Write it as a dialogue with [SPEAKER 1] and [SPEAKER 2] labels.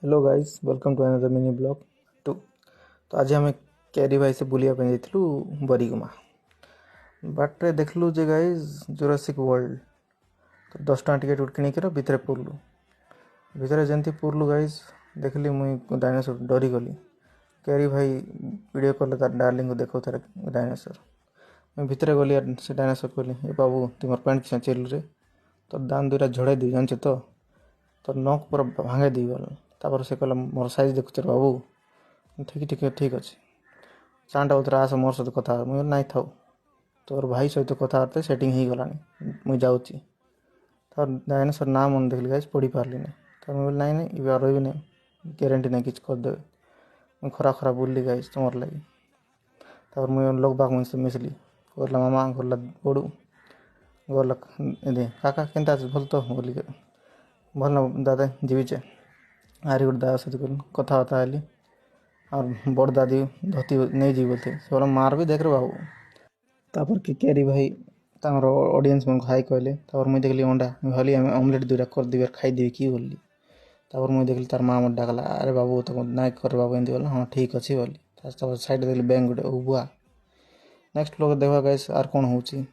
[SPEAKER 1] Hello guys welcome to another mini blog two. तो आज आम कैरी भाई से बुलिया जाइलु बरीगुमा बाटे देखलु जे गाइस जुरासिक वर्ल्ड। तो 10 टଙ୍କା टिकेट किणिकर भितर पुरलु भितर जमती पुरलु गाइस देखली मुई डायनासोर डरी गली। कैरी भाई वीडियो कॉल तार डार्लिंग को देखो तार डायनासोर। मैं भितर गली से डायनासोर कहली ए बाबू तुम पैंट किसा चेलु रे तो दान दुरा झड़े दी जान तो नख पूरा भांगे दी गल। तापर से कहला मोर साइज देखुच बाबू ठीक अच्छे चांटा उतरा आस मोर सहित कथा मुझे नाई था तोर भाई सहित कथबार्ता सेटिंग हो गलानी मुझे जाऊँगी। तो डायनासोर नाम मन देखली गाइस पढ़ी पार्ली नहीं तो मुझे नाई नहीं इबार रही नहीं ग्यारंटी नहीं किसी करदे मुझे खरा खरा बुल्ली गाइस तुमर लगी। तापर मुझे लोग बाग मुझसे मिसली कहला मामा गला बड़ू गलक दे काका केन्ता भल तो बोली भल ना दादा जीविचे आरी गोटे दादा सहित कथबार्ता हेली और बड़ दादी धोती नहीं जी बोलते से बोला मार भी देख रे बाबू। तापर कि कैरी भाई तार ऑडियंस मन हाई कहले तापर मुझे देखली अंडा भाली ऑमलेट दुईटा कर दिबार खाईदेवी कि बोली। तापर मुझे देखली तार माँ मत डाकला अरे बाबू तो नाई कर बाबू एमती बोला हाँ ठीक अच्छे बोली। तापर साइड देखली बैंक गोटे बुआ नेक्स्ट लोग देखा गाइस आर कौन होची।